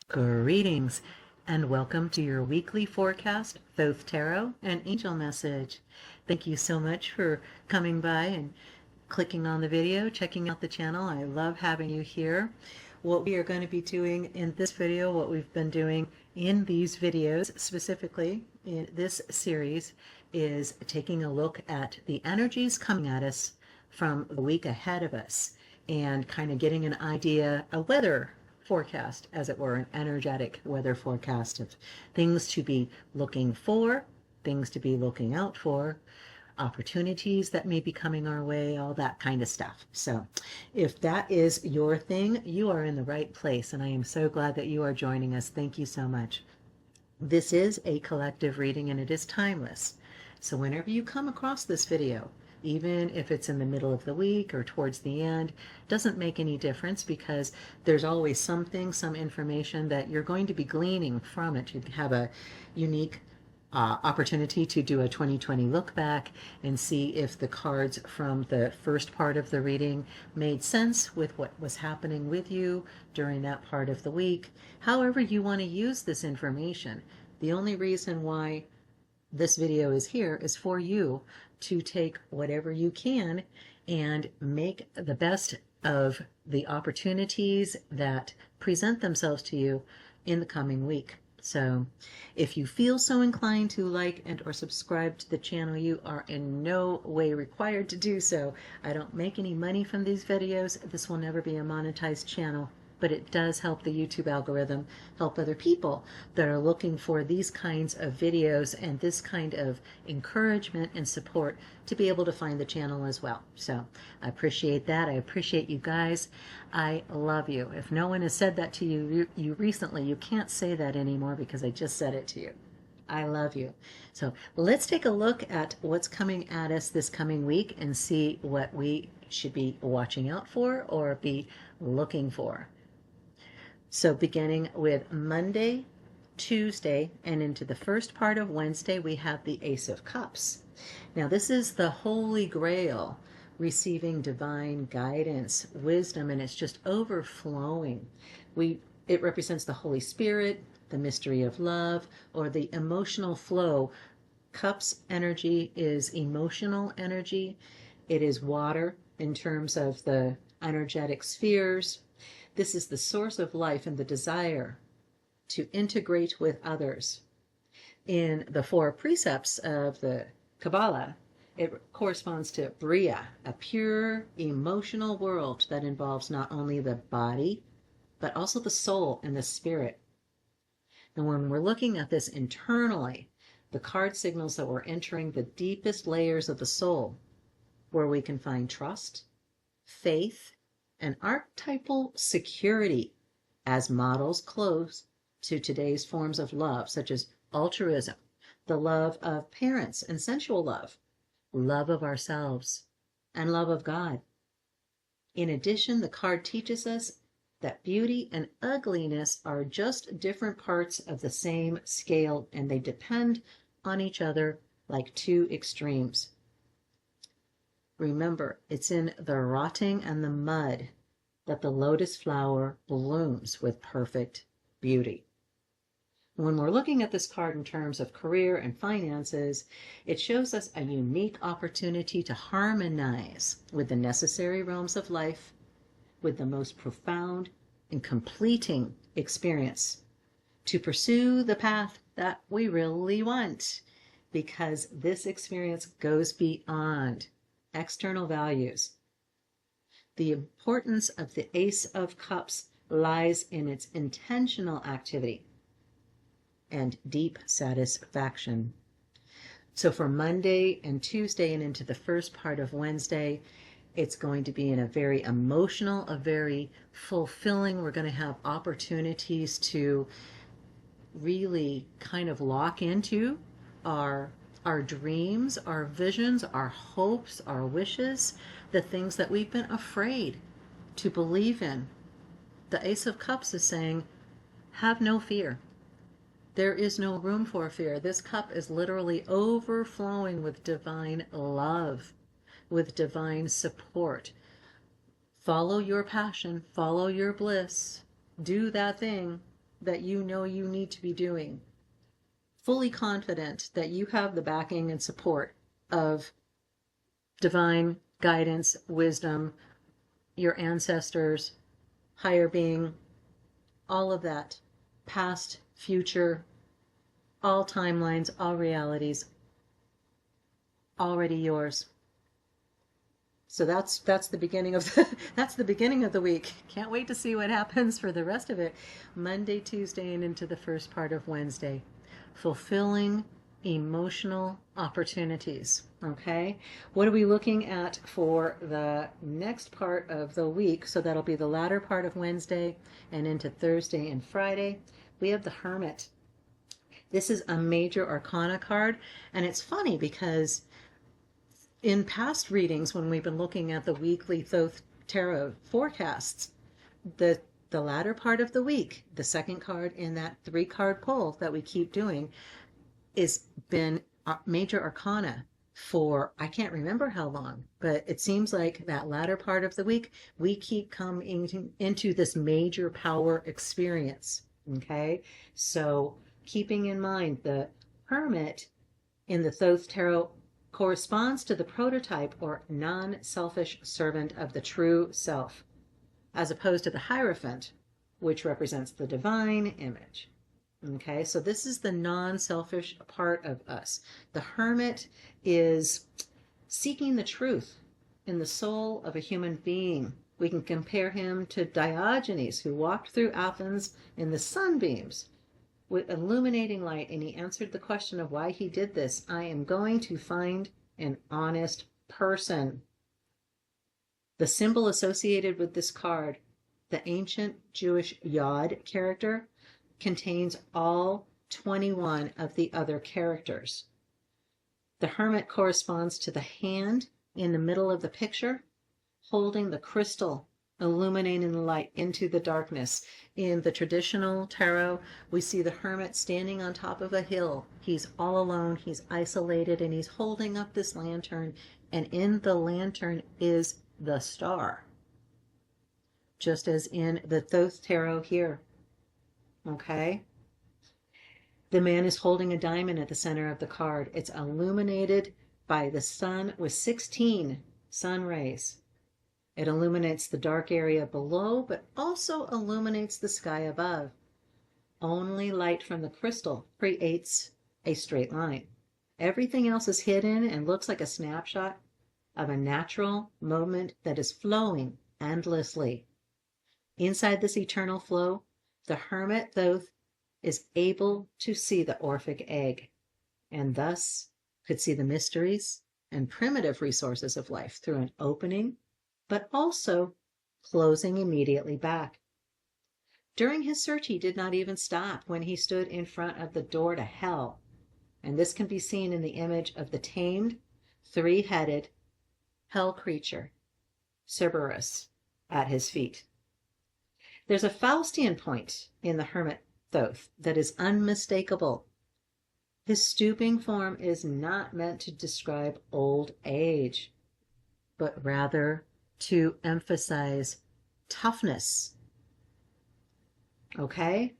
Greetings and welcome to your weekly forecast, Thoth Tarot and Angel Message. Thank you so much for coming by and clicking on the video, checking out the channel. I love having you here. What we are going to be doing in this video, what we've been doing in these videos, specifically in this series, is taking a look at the energies coming at us from the week ahead of us and kind of getting an idea, a weather forecast, as it were, an energetic weather forecast of things to be looking for, things to be looking out for, opportunities that may be coming our way, all that kind of stuff. So if that is your thing, you are in the right place, and I am so glad that you are joining us. Thank you so much. This is a collective reading and it is timeless. So whenever you come across this video, even if it's in the middle of the week or towards the end, doesn't make any difference, because there's always something, some information that you're going to be gleaning from it. You have a unique opportunity to do a 2020 look back and see if the cards from the first part of the reading made sense with what was happening with you during that part of the week. However you want to use this information. The only reason why this video is here is for you to take whatever you can and make the best of the opportunities that present themselves to you in the coming week. So if you feel so inclined to like and or subscribe to the channel, you are in no way required to do so. I don't make any money from these videos. This will never be a monetized channel, but it does help the YouTube algorithm, help other people that are looking for these kinds of videos and this kind of encouragement and support to be able to find the channel as well. So I appreciate that. I appreciate you guys. I love you. If no one has said that to you recently, you can't say that anymore because I just said it to you. I love you. So let's take a look at what's coming at us this coming week and see what we should be watching out for or be looking for. So beginning with Monday, Tuesday, and into the first part of Wednesday, we have the Ace of Cups. Now this is the Holy Grail, receiving divine guidance, wisdom, and it's just overflowing. It represents the Holy Spirit, the mystery of love, or the emotional flow. Cups energy is emotional energy. It is water in terms of the energetic spheres. This is the source of life and the desire to integrate with others. In the 4 precepts of the Kabbalah, it corresponds to Bria, a pure emotional world that involves not only the body, but also the soul and the spirit. And when we're looking at this internally, the card signals that we're entering the deepest layers of the soul, where we can find trust, faith, and archetypal security as models close to today's forms of love, such as altruism, the love of parents and sensual love, love of ourselves, and love of God. In addition, the card teaches us that beauty and ugliness are just different parts of the same scale, and they depend on each other like 2 extremes. Remember, it's in the rotting and the mud that the lotus flower blooms with perfect beauty. When we're looking at this card in terms of career and finances, it shows us a unique opportunity to harmonize with the necessary realms of life, with the most profound and completing experience, to pursue the path that we really want, because this experience goes beyond external values. The importance of the Ace of Cups lies in its intentional activity and deep satisfaction. So for Monday and Tuesday and into the first part of Wednesday, it's going to be in a very emotional, a very fulfilling. We're going to have opportunities to really kind of lock into our dreams, our visions, our hopes, our wishes, the things that we've been afraid to believe in. The Ace of Cups is saying, have no fear. There is no room for fear. This cup is literally overflowing with divine love, with divine support. Follow your passion, follow your bliss, do that thing that you know you need to be doing, fully confident that you have the backing and support of divine guidance, wisdom, your ancestors, higher being, all of that, past, future, all timelines, all realities, already yours. So that's the beginning of that's the beginning of the week. Can't wait to see what happens for the rest of it. Monday, Tuesday, and into the first part of Wednesday. Fulfilling emotional opportunities. Okay, what are we looking at for the next part of the week? So that'll be the latter part of Wednesday and into Thursday and Friday. We have the Hermit. This is a major arcana card, and it's funny because in past readings, when we've been looking at the weekly Thoth tarot forecasts, the latter part of the week, the second card in that 3-card pull that we keep doing, is been major arcana for I can't remember how long, but it seems like that latter part of the week we keep coming into this major power experience. Okay, so keeping in mind the Hermit in the Thoth tarot corresponds to the prototype or non-selfish servant of the true self, as opposed to the Hierophant, which represents the divine image. Okay, so this is the non-selfish part of us. The Hermit is seeking the truth in the soul of a human being. We can compare him to Diogenes, who walked through Athens in the sunbeams with illuminating light, and he answered the question of why he did this. I am going to find an honest person. The symbol associated with this card, the ancient Jewish Yod character, contains all 21 of the other characters. The Hermit corresponds to the hand in the middle of the picture, holding the crystal, illuminating the light into the darkness. In the traditional tarot, we see the Hermit standing on top of a hill. He's all alone, he's isolated, and he's holding up this lantern, and in the lantern is the star, just as in the Thoth tarot here. Okay, the man is holding a diamond at the center of the card. It's illuminated by the sun with 16 sun rays. It illuminates the dark area below, but also illuminates the sky above. Only light from the crystal creates a straight line. Everything else is hidden and looks like a snapshot of a natural moment that is flowing endlessly. Inside this eternal flow, the Hermit Thoth is able to see the Orphic egg, and thus could see the mysteries and primitive resources of life through an opening, but also closing immediately back. During his search, he did not even stop when he stood in front of the door to hell, and this can be seen in the image of the tamed, 3-headed hell creature, Cerberus, at his feet. There's a Faustian point in the Hermit Thoth that is unmistakable. His stooping form is not meant to describe old age, but rather to emphasize toughness. Okay?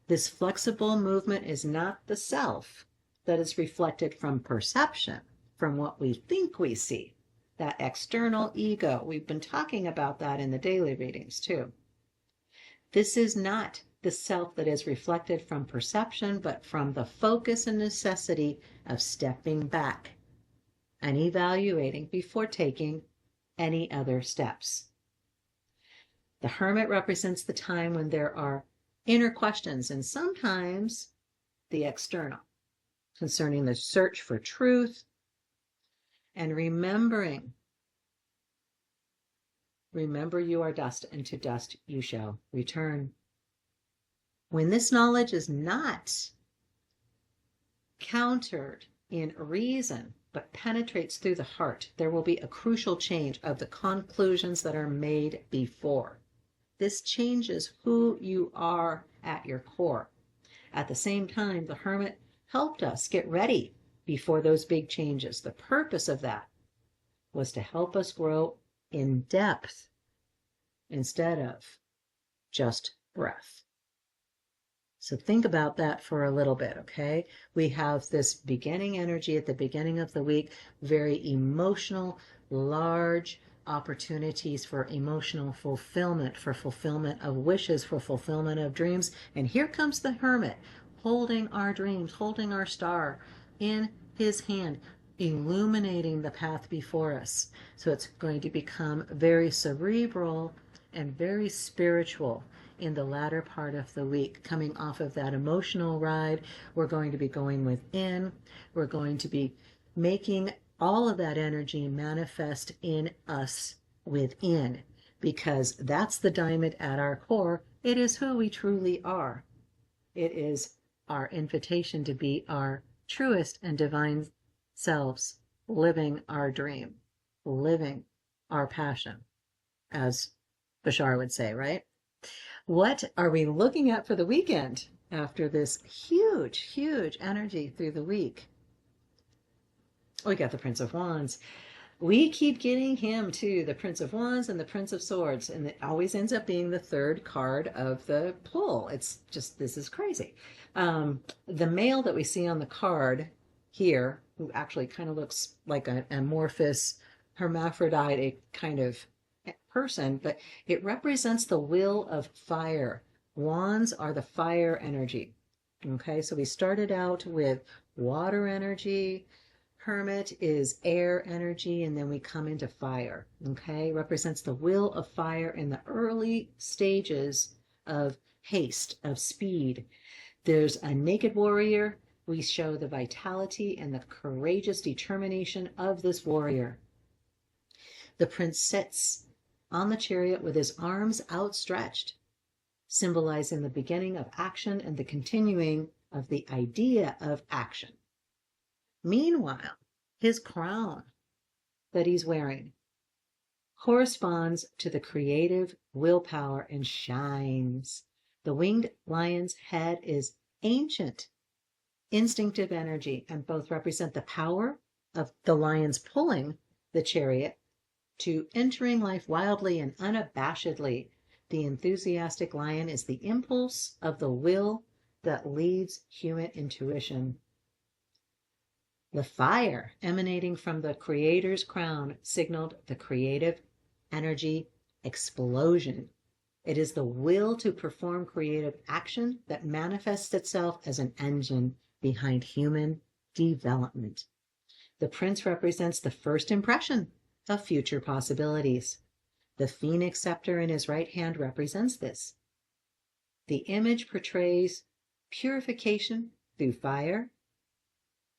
This flexible movement is not the self that is reflected from perception, from what we think we see, that external ego. We've been talking about that in the daily readings too. This is not the self that is reflected from perception, but from the focus and necessity of stepping back and evaluating before taking any other steps. The Hermit represents the time when there are inner questions and sometimes the external, concerning the search for truth and remembering. Remember, you are dust, and to dust you shall return. When this knowledge is not countered in reason, but penetrates through the heart, there will be a crucial change of the conclusions that are made before. This changes who you are at your core. At the same time, the Hermit helped us get ready before those big changes. The purpose of that was to help us grow in depth instead of just breadth. So think about that for a little bit, okay? We have this beginning energy at the beginning of the week, very emotional, large opportunities for emotional fulfillment, for fulfillment of wishes, for fulfillment of dreams. And here comes the hermit, holding our dreams, holding our star in his hand, illuminating the path before us. So it's going to become very cerebral and very spiritual in the latter part of the week. Coming off of that emotional ride, we're going to be going within. We're going to be making all of that energy manifest in us within, because that's the diamond at our core. It is who we truly are. It is our invitation to be our truest and divine selves, living our dream, living our passion, as Bashar would say, right? What are we looking at for the weekend after this huge, huge energy through the week? We got the Prince of Wands. We keep getting him too, the Prince of Wands and the Prince of Swords, and it always ends up being the third card of the pull. It's just, this is crazy. The male that we see on the card here, who actually kind of looks like an amorphous hermaphrodite kind of person, but it represents the will of fire. Wands are the fire energy. Okay, so we started out with water energy. Hermit is air energy, and then we come into fire. Okay, represents the will of fire in the early stages of haste, of speed. There's a naked warrior. We show the vitality and the courageous determination of this warrior. The prince sits on the chariot with his arms outstretched, symbolizing the beginning of action and the continuing of the idea of action. Meanwhile, his crown that he's wearing corresponds to the creative willpower and shines. The winged lion's head is ancient, instinctive energy, and both represent the power of the lion's pulling the chariot to entering life wildly and unabashedly. The enthusiastic lion is the impulse of the will that leads human intuition. The fire emanating from the creator's crown signaled the creative energy explosion. It is the will to perform creative action that manifests itself as an engine behind human development. The prince represents the first impression of future possibilities. The phoenix scepter in his right hand represents this. The image portrays purification through fire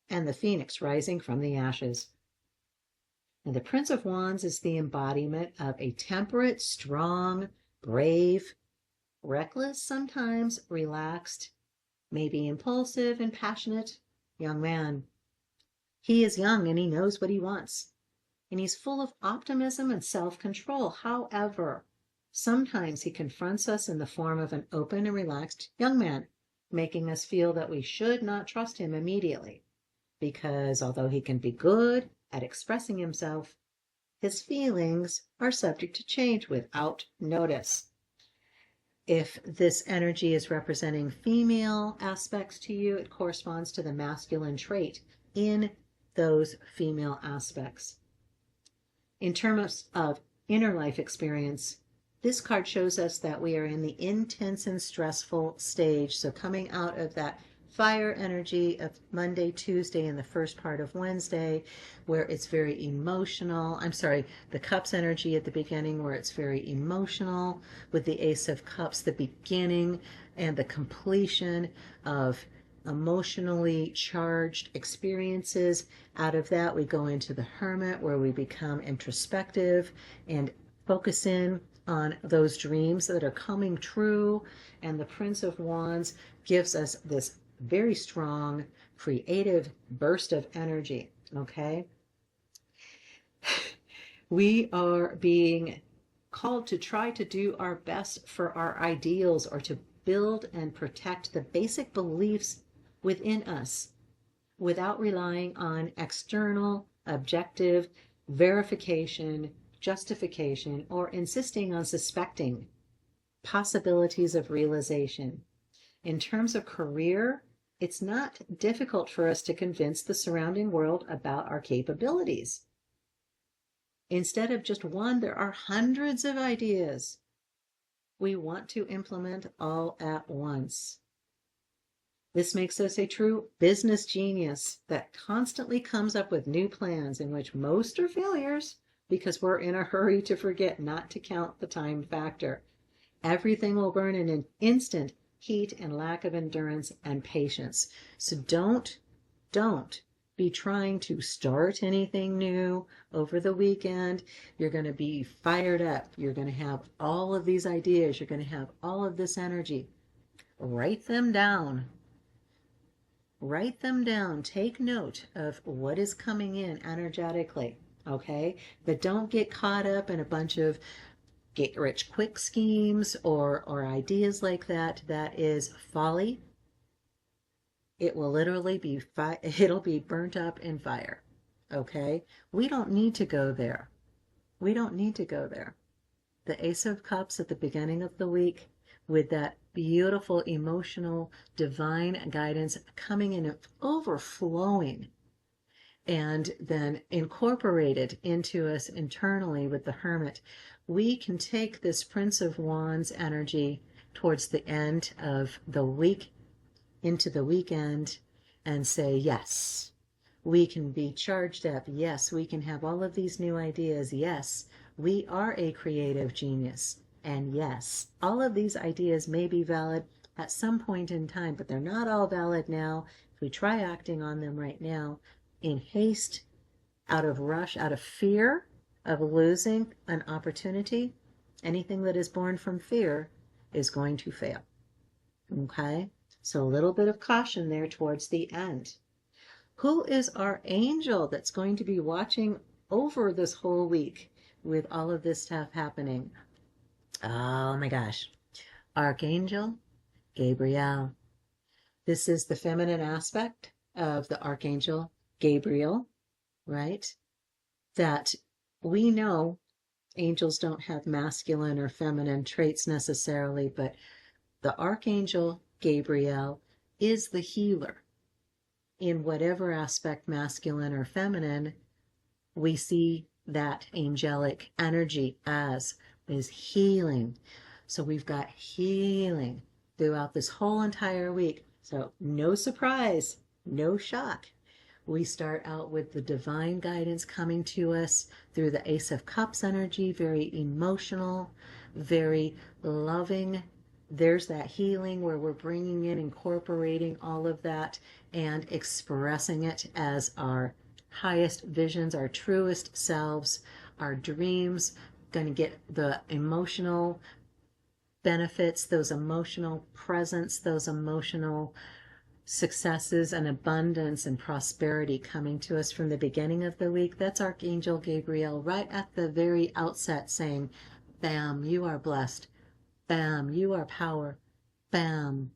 and the phoenix rising from the ashes. And the Prince of Wands is the embodiment of a temperate, strong, brave, reckless, sometimes relaxed, maybe impulsive and passionate young man. He is young and he knows what he wants. And he's full of optimism and self-control. However, sometimes he confronts us in the form of an open and relaxed young man, making us feel that we should not trust him immediately, because although he can be good at expressing himself, his feelings are subject to change without notice. If this energy is representing female aspects to you, it corresponds to the masculine trait in those female aspects. In terms of inner life experience, this card shows us that we are in the intense and stressful stage. So coming out of that fire energy of Monday, Tuesday, and the first part of Wednesday, where it's very emotional. The Cups energy at the beginning, where it's very emotional, with the Ace of Cups, the beginning and the completion of emotionally charged experiences. Out of that, we go into the Hermit, where we become introspective and focus in on those dreams that are coming true. And the Prince of Wands gives us this very strong, creative burst of energy, okay? We are being called to try to do our best for our ideals, or to build and protect the basic beliefs within us without relying on external, objective verification, justification, or insisting on suspecting possibilities of realization. In terms of career, it's not difficult for us to convince the surrounding world about our capabilities. Instead of just one, there are hundreds of ideas we want to implement all at once. This makes us a true business genius that constantly comes up with new plans in which most are failures because we're in a hurry to forget not to count the time factor. Everything will burn in an instant heat and lack of endurance and patience. So don't be trying to start anything new over the weekend. You're going to be fired up. You're going to have all of these ideas. You're going to have all of this energy. Write them down. Write them down. Take note of what is coming in energetically, okay? But don't get caught up in a bunch of get-rich-quick schemes or ideas like that. That is folly. It will literally be it'll be burnt up in fire, okay? We don't need to go there. We don't need to go there. The Ace of Cups at the beginning of the week, with that beautiful emotional divine guidance coming in and overflowing, and then incorporated into us internally with the Hermit, we can take this Prince of Wands energy towards the end of the week into the weekend and say, yes, we can be charged up. Yes, we can have all of these new ideas. Yes, we are a creative genius. And yes, all of these ideas may be valid at some point in time, but they're not all valid now. If we try acting on them right now in haste, out of rush, out of fear of losing an opportunity, anything that is born from fear is going to fail. Okay? So a little bit of caution there towards the end. Who is our angel that's going to be watching over this whole week with all of this stuff happening? Oh my gosh. Archangel Gabriel. This is the feminine aspect of the Archangel Gabriel, right? That we know angels don't have masculine or feminine traits necessarily, but the Archangel Gabriel is the healer. In whatever aspect, masculine or feminine, we see that angelic energy as is healing. So we've got healing throughout this whole entire week. So no surprise, no shock. We start out with the divine guidance coming to us through the Ace of Cups energy, very emotional, very loving. There's that healing where we're bringing in, incorporating all of that and expressing it as our highest visions, our truest selves, our dreams, going to get the emotional benefits, those emotional presence, those emotional successes and abundance and prosperity coming to us from the beginning of the week. That's Archangel Gabriel right at the very outset saying, bam, you are blessed. Bam, you are power. Bam.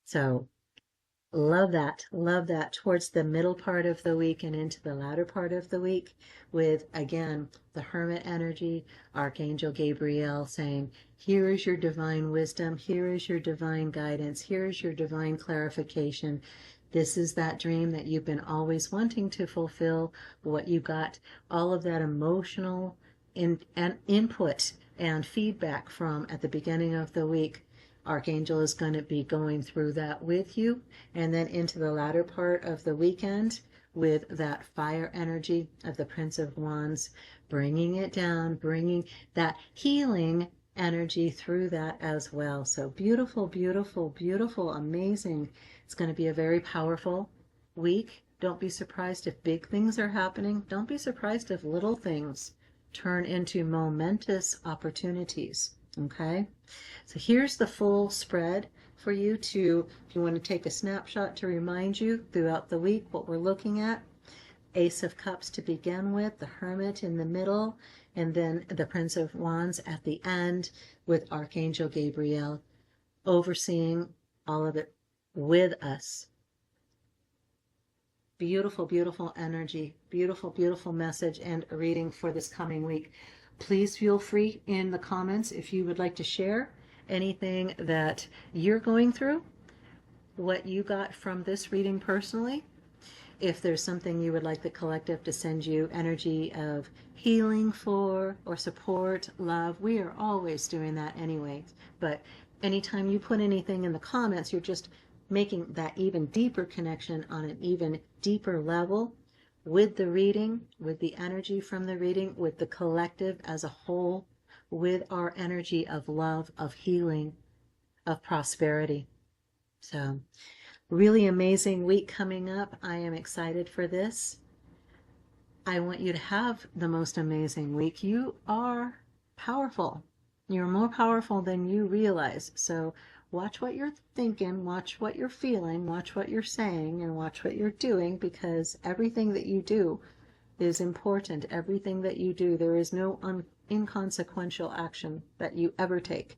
So love that towards the middle part of the week and into the latter part of the week with, again, the Hermit energy, Archangel Gabriel saying, here is your divine wisdom, here is your divine guidance, here is your divine clarification. This is that dream that you've been always wanting to fulfill, what you got, all of that emotional and input and feedback from at the beginning of the week. Archangel is going to be going through that with you, and then into the latter part of the weekend with that fire energy of the Prince of Wands, bringing it down, bringing that healing energy through that as well. So beautiful, beautiful, beautiful, amazing. It's going to be a very powerful week. Don't be surprised if big things are happening. Don't be surprised if little things turn into momentous opportunities. Okay? So here's the full spread for you to, if you want to take a snapshot to remind you throughout the week what we're looking at. Ace of Cups to begin with, the Hermit in the middle, and then the Prince of Wands at the end with Archangel Gabriel overseeing all of it with us. Beautiful, beautiful energy, beautiful, beautiful message and reading for this coming week. Please feel free in the comments if you would like to share anything that you're going through, what you got from this reading personally. If there's something you would like the collective to send you energy of healing for, or support, love, we are always doing that anyway. But anytime you put anything in the comments, you're just making that even deeper connection on an even deeper level with the reading, with the energy from the reading, with the collective as a whole, with our energy of love, of healing, of prosperity. So really amazing week coming up. I am excited for this. I want you to have the most amazing week. You are powerful. You're more powerful than you realize. So watch what you're thinking, watch what you're feeling, watch what you're saying, and watch what you're doing, because everything that you do is important. Everything that you do, there is no inconsequential action that you ever take.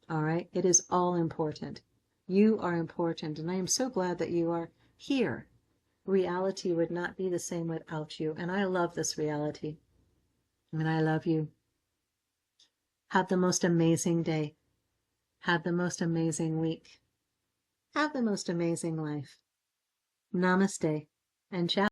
All right? It is all important. You are important, and I am so glad that you are here. Reality would not be the same without you, and I love this reality, and I love you. Have the most amazing day. Have the most amazing week. Have the most amazing life. Namaste and ciao.